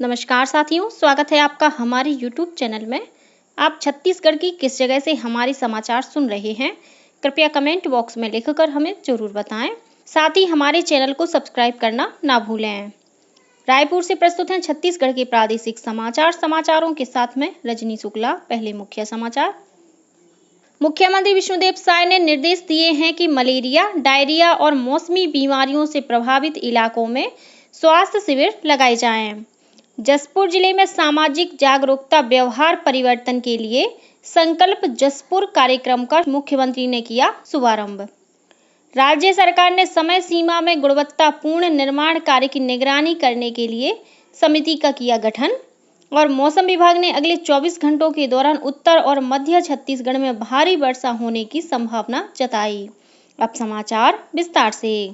नमस्कार साथियों, स्वागत है आपका हमारे YouTube चैनल में। आप छत्तीसगढ़ की किस जगह से हमारे समाचार सुन रहे हैं, कृपया कमेंट बॉक्स में लिखकर हमें जरूर बताएं। साथ ही हमारे चैनल को सब्सक्राइब करना ना भूलें। रायपुर से प्रस्तुत हैं छत्तीसगढ़ के प्रादेशिक समाचार। समाचारों के साथ में रजनी शुक्ला। पहले मुख्य समाचार। मुख्यमंत्री विष्णुदेव साय ने निर्देश दिए हैं कि मलेरिया, डायरिया और मौसमी बीमारियों से प्रभावित इलाकों में स्वास्थ्य शिविर लगाए जाएं। जसपुर जिले में सामाजिक जागरूकता व्यवहार परिवर्तन के लिए संकल्प जसपुर कार्यक्रम का मुख्यमंत्री ने किया शुभारंभ। राज्य सरकार ने समय सीमा में गुणवत्तापूर्ण निर्माण कार्य की निगरानी करने के लिए समिति का किया गठन। और मौसम विभाग ने अगले 24 घंटों के दौरान उत्तर और मध्य छत्तीसगढ़ में भारी वर्षा होने की संभावना जताई। अब समाचार विस्तार से।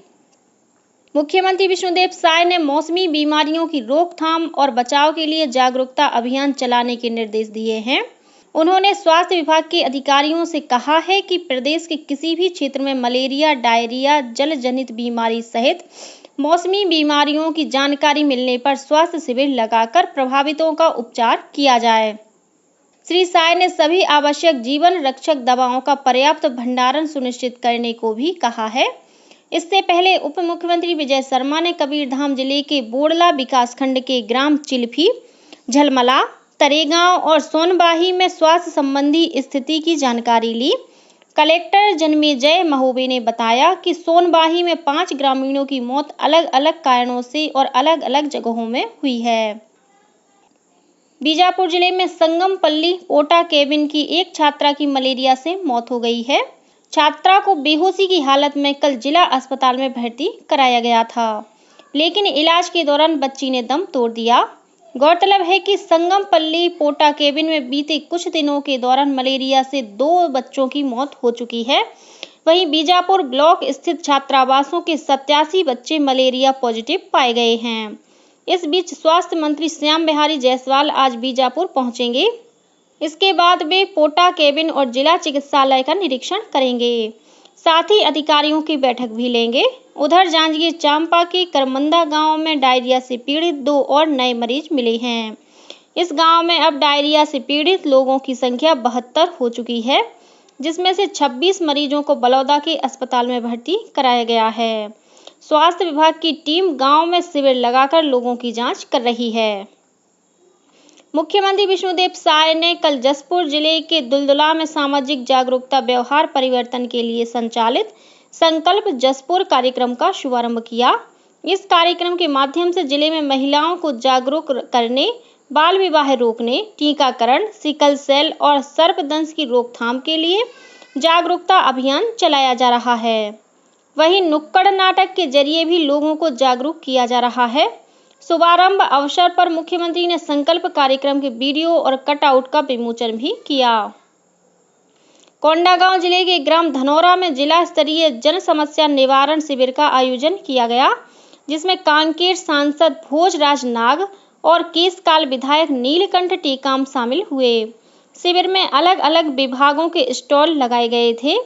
मुख्यमंत्री विष्णुदेव साय ने मौसमी बीमारियों की रोकथाम और बचाव के लिए जागरूकता अभियान चलाने के निर्देश दिए हैं। उन्होंने स्वास्थ्य विभाग के अधिकारियों से कहा है कि प्रदेश के किसी भी क्षेत्र में मलेरिया, डायरिया, जल जनित बीमारी सहित मौसमी बीमारियों की जानकारी मिलने पर स्वास्थ्य शिविर लगाकर प्रभावितों का उपचार किया जाए। श्री साय ने सभी आवश्यक जीवन रक्षक दवाओं का पर्याप्त भंडारण सुनिश्चित करने को भी कहा है। इससे पहले उप मुख्यमंत्री विजय शर्मा ने कबीरधाम जिले के बोड़ला विकासखंड के ग्राम चिल्फी, झलमला, तरेगांव और सोनबाही में स्वास्थ्य संबंधी स्थिति की जानकारी ली। कलेक्टर जन्मेजय महोबे ने बताया कि सोनबाही में 5 ग्रामीणों की मौत अलग अलग कारणों से और अलग अलग जगहों में हुई है। बीजापुर जिले में संगमपल्ली पोटा केबिन की एक छात्रा की मलेरिया से मौत हो गई है। छात्रा को बेहोशी की हालत में कल जिला अस्पताल में भर्ती कराया गया था, लेकिन इलाज के दौरान बच्ची ने दम तोड़ दिया। गौरतलब है कि संगमपल्ली पोटा केबिन में बीते कुछ दिनों के दौरान मलेरिया से 2 बच्चों की मौत हो चुकी है। वहीं बीजापुर ब्लॉक स्थित छात्रावासों के 87 बच्चे मलेरिया पॉजिटिव पाए गए हैं। इस बीच स्वास्थ्य मंत्री श्याम बिहारी जायसवाल आज बीजापुर पहुंचेंगे। इसके बाद वे पोटा केबिन और जिला चिकित्सालय का निरीक्षण करेंगे, साथ ही अधिकारियों की बैठक भी लेंगे। उधर जांजगीर चांपा के करमंदा गांव में डायरिया से पीड़ित 2 और नए मरीज मिले हैं। इस गांव में अब डायरिया से पीड़ित लोगों की संख्या 72 हो चुकी है, जिसमें से 26 मरीजों को बलौदा के अस्पताल में भर्ती कराया गया है। स्वास्थ्य विभाग की टीम गांव में शिविर लगाकर लोगों की जांच कर रही है। मुख्यमंत्री विष्णुदेव साय ने कल जसपुर जिले के दुलदुला में सामाजिक जागरूकता व्यवहार परिवर्तन के लिए संचालित संकल्प जसपुर कार्यक्रम का शुभारंभ किया। इस कार्यक्रम के माध्यम से जिले में महिलाओं को जागरूक करने, बाल विवाह रोकने, टीकाकरण, सिकल सेल और सर्पदंश की रोकथाम के लिए जागरूकता अभियान चलाया जा रहा है। वहीं नुक्कड़ नाटक के जरिए भी लोगों को जागरूक किया जा रहा है। शुभारंभ अवसर पर मुख्यमंत्री ने संकल्प कार्यक्रम के वीडियो और कटआउट का विमोचन भी किया। कोंडागांव जिले के ग्राम धनौरा में जिला स्तरीय जन समस्या निवारण शिविर का आयोजन किया गया, जिसमें कांकेर सांसद भोजराज नाग और केशकाल विधायक नीलकंठ टेकाम शामिल हुए। शिविर में अलग अलग विभागों के स्टॉल लगाए गए थे,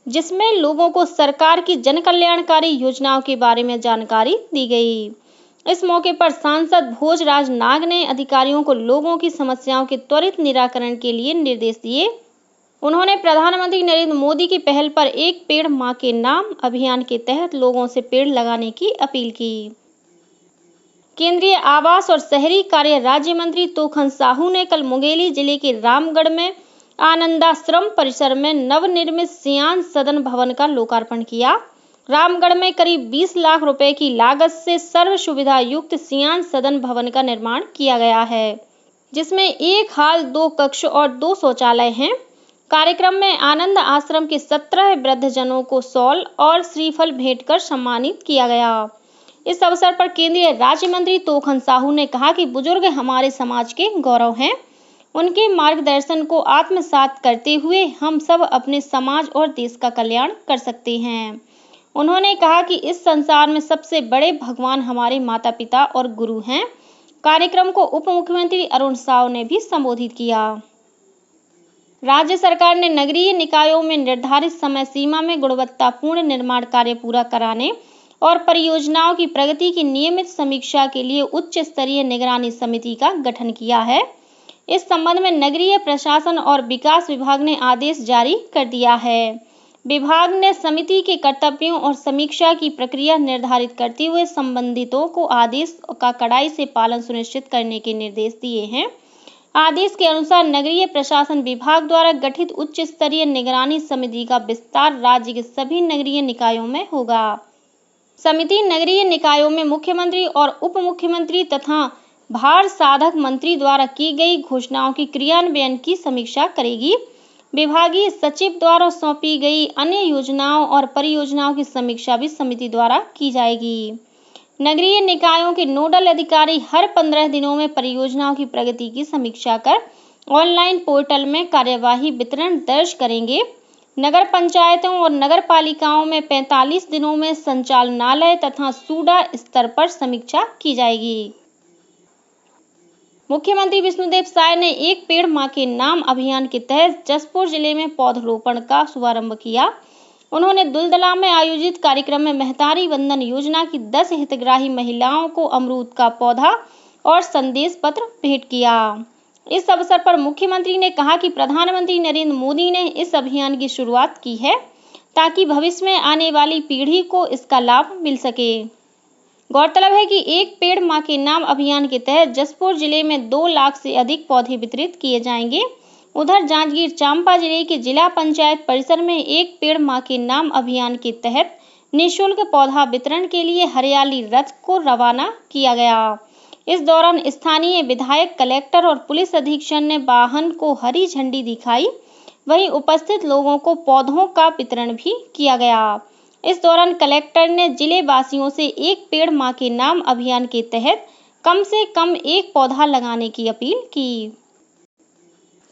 जिसमें लोगों को सरकार की जन कल्याणकारी योजनाओं के बारे में जानकारी दी गई। इस मौके पर सांसद भोजराज नाग ने अधिकारियों को लोगों की समस्याओं के त्वरित निराकरण के लिए निर्देश दिए। उन्होंने प्रधानमंत्री नरेंद्र मोदी की पहल पर एक पेड़ मां के नाम अभियान के तहत लोगों से पेड़ लगाने की अपील की। केंद्रीय आवास और शहरी कार्य राज्य मंत्री तोखन साहू ने कल मुंगेली जिले के रामगढ़ में आनंदाश्रम परिसर में नवनिर्मित सियान सदन भवन का लोकार्पण किया। रामगढ़ में करीब 20 लाख रुपए की लागत से सर्व सुविधा युक्त सियान सदन भवन का निर्माण किया गया है, जिसमें 1 हॉल, 2 कक्ष और 2 शौचालय हैं। कार्यक्रम में आनंद आश्रम के 17 वृद्धजनों को शॉल और श्रीफल भेंट कर सम्मानित किया गया। इस अवसर पर केंद्रीय राज्य मंत्री तोखन साहू ने कहा कि बुजुर्ग हमारे समाज के गौरव हैं। उनके मार्गदर्शन को आत्मसात करते हुए हम सब अपने समाज और देश का कल्याण कर सकते हैं। उन्होंने कहा कि इस संसार में सबसे बड़े भगवान हमारे माता पिता और गुरु हैं। कार्यक्रम को उप मुख्यमंत्री अरुण साव ने भी संबोधित किया। राज्य सरकार ने नगरीय निकायों में निर्धारित समय सीमा में गुणवत्तापूर्ण निर्माण कार्य पूरा कराने और परियोजनाओं की प्रगति की नियमित समीक्षा के लिए उच्च स्तरीय निगरानी समिति का गठन किया है। इस संबंध में नगरीय प्रशासन और विकास विभाग ने आदेश जारी कर दिया है। विभाग ने समिति के कर्तव्यों और समीक्षा की प्रक्रिया निर्धारित करते हुए संबंधितों को आदेश का कड़ाई से पालन सुनिश्चित करने के निर्देश दिए हैं। आदेश के अनुसार नगरीय प्रशासन विभाग द्वारा गठित उच्च स्तरीय निगरानी समिति का विस्तार राज्य के सभी नगरीय निकायों में होगा। समिति नगरीय निकायों में मुख्यमंत्री और उप मुख्यमंत्री तथा भार साधक मंत्री द्वारा की गई घोषणाओं की क्रियान्वयन की समीक्षा करेगी। विभागीय सचिव द्वारा सौंपी गई अन्य योजनाओं और परियोजनाओं की समीक्षा भी समिति द्वारा की जाएगी। नगरीय निकायों के नोडल अधिकारी हर 15 दिनों में परियोजनाओं की प्रगति की समीक्षा कर ऑनलाइन पोर्टल में कार्यवाही विवरण दर्ज करेंगे। नगर पंचायतों और नगर पालिकाओं में 45 दिनों में संचालनालय तथा सूडा स्तर पर समीक्षा की जाएगी। मुख्यमंत्री विष्णुदेव साय ने एक पेड़ मां के नाम अभियान के तहत जसपुर जिले में पौधरोपण का शुभारंभ किया। उन्होंने दुलदला में आयोजित कार्यक्रम में महतारी वंदन योजना की 10 हितग्राही महिलाओं को अमरूद का पौधा और संदेश पत्र भेंट किया। इस अवसर पर मुख्यमंत्री ने कहा कि प्रधानमंत्री नरेंद्र मोदी ने इस अभियान की शुरुआत की है ताकि भविष्य में आने वाली पीढ़ी को इसका लाभ मिल सके। गौरतलब है कि एक पेड़ मां के नाम अभियान के तहत जसपुर जिले में 2 लाख से अधिक पौधे वितरित किए जाएंगे। उधर जांजगीर चांपा जिले के जिला पंचायत परिसर में एक पेड़ मां के नाम अभियान के तहत निःशुल्क पौधा वितरण के लिए हरियाली रथ को रवाना किया गया। इस दौरान स्थानीय विधायक, कलेक्टर और पुलिस अधीक्षक ने वाहन को हरी झंडी दिखाई। वहीं उपस्थित लोगों को पौधों का वितरण भी किया गया। इस दौरान कलेक्टर ने जिले वासियों से एक पेड़ मां के नाम अभियान के तहत कम से कम एक पौधा लगाने की अपील की।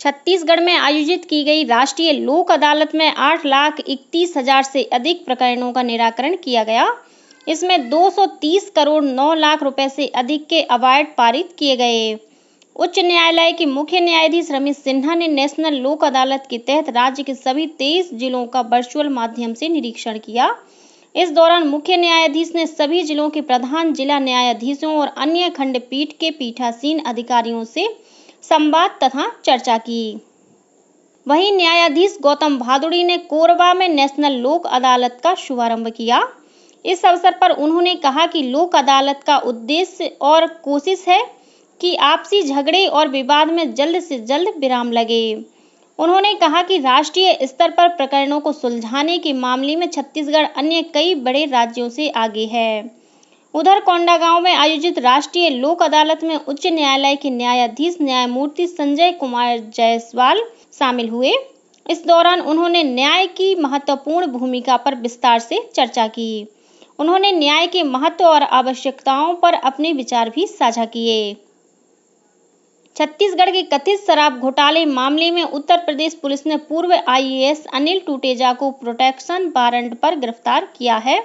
छत्तीसगढ़ में आयोजित की गई राष्ट्रीय लोक अदालत में 8,31,000 से अधिक प्रकरणों का निराकरण किया गया। इसमें 230 करोड़ 9 लाख रुपए से अधिक के अवार्ड पारित किए गए। उच्च न्यायालय के मुख्य न्यायाधीश रमेश सिन्हा ने नेशनल लोक अदालत के तहत राज्य के सभी 23 जिलों का वर्चुअल माध्यम से निरीक्षण किया। इस दौरान मुख्य न्यायाधीश ने सभी जिलों के प्रधान जिला न्यायाधीशों और अन्य खंडपीठ के पीठासीन अधिकारियों से संवाद तथा चर्चा की। वहीं न्यायाधीश गौतम भादुड़ी ने कोरबा में नेशनल लोक अदालत का शुभारंभ किया। इस अवसर पर उन्होंने कहा कि लोक अदालत का उद्देश्य और कोशिश है कि आपसी झगड़े और विवाद में जल्द से जल्द विराम लगे। उन्होंने कहा कि राष्ट्रीय स्तर पर प्रकरणों को सुलझाने के मामले में छत्तीसगढ़ अन्य कई बड़े राज्यों से आगे है। उधर कोंडागांव में आयोजित राष्ट्रीय लोक अदालत में उच्च न्यायालय के न्यायाधीश न्यायमूर्ति संजय कुमार जायसवाल शामिल हुए। इस दौरान उन्होंने न्याय की महत्वपूर्ण भूमिका पर विस्तार से चर्चा की। उन्होंने न्याय के महत्व और आवश्यकताओं पर अपने विचार भी साझा किए। छत्तीसगढ़ के कथित शराब घोटाले मामले में उत्तर प्रदेश पुलिस ने पूर्व IAS अनिल टूटेजा को प्रोटेक्शन वारंट पर गिरफ्तार किया है।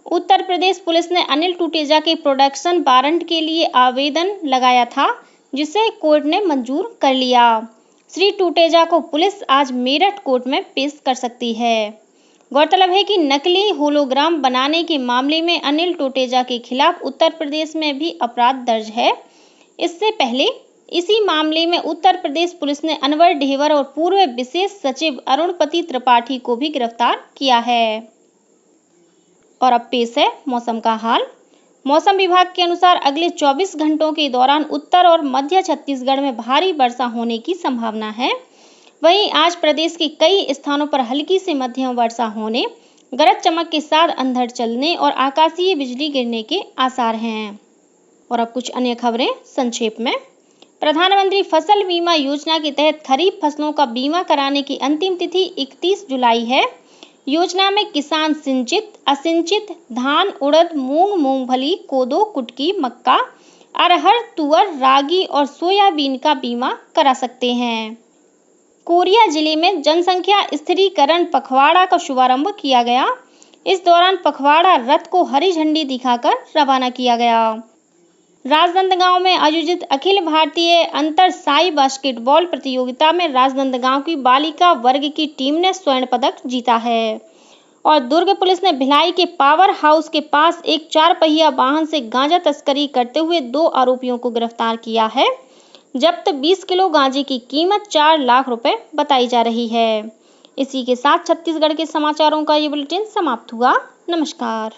उत्तर प्रदेश पुलिस ने अनिल टूटेजा के प्रोटेक्शन वारंट के लिए आवेदन लगाया था, जिसे कोर्ट ने मंजूर कर लिया। श्री टूटेजा को पुलिस आज मेरठ कोर्ट में पेश कर सकती है। गौरतलब है कि नकली होलोग्राम बनाने के मामले में अनिल टूटेजा के खिलाफ उत्तर प्रदेश में भी अपराध दर्ज है। इससे पहले इसी मामले में उत्तर प्रदेश पुलिस ने अनवर ढेबर और पूर्व विशेष सचिव अरुणपति त्रिपाठी को भी गिरफ्तार किया है। और अब पेश है मौसम का हाल। मौसम विभाग के अनुसार अगले 24 घंटों के दौरान उत्तर और मध्य छत्तीसगढ़ में भारी वर्षा होने की संभावना है। वहीं आज प्रदेश के कई स्थानों पर हल्की से मध्यम वर्षा होने, गरज चमक के साथ अंधड़ चलने और आकाशीय बिजली गिरने के आसार हैं। और अब कुछ अन्य खबरें संक्षेप में। प्रधानमंत्री फसल बीमा योजना के तहत खरीफ फसलों का बीमा कराने की अंतिम तिथि 31 जुलाई है। योजना में किसान सिंचित, असिंचित धान, उड़द, मूंग, मूंगफली, कोदो, कुटकी, मक्का, अरहर, तुअर, रागी और सोयाबीन का बीमा करा सकते हैं। कोरिया जिले में जनसंख्या स्थिरीकरण पखवाड़ा का शुभारंभ किया गया। इस दौरान पखवाड़ा रथ को हरी झंडी दिखाकर रवाना किया गया। राजनांदगांव में आयोजित अखिल भारतीय अंतर साई बास्केटबॉल प्रतियोगिता में राजनांदगांव की बालिका वर्ग की टीम ने स्वर्ण पदक जीता है। और दुर्ग पुलिस ने भिलाई के पावर हाउस के पास एक 4 पहिया वाहन से गांजा तस्करी करते हुए 2 आरोपियों को गिरफ्तार किया है। जब्त 20 किलो गांजे की कीमत 4 लाख रुपए बताई जा रही है। इसी के साथ छत्तीसगढ़ के समाचारों का ये बुलेटिन समाप्त हुआ। नमस्कार।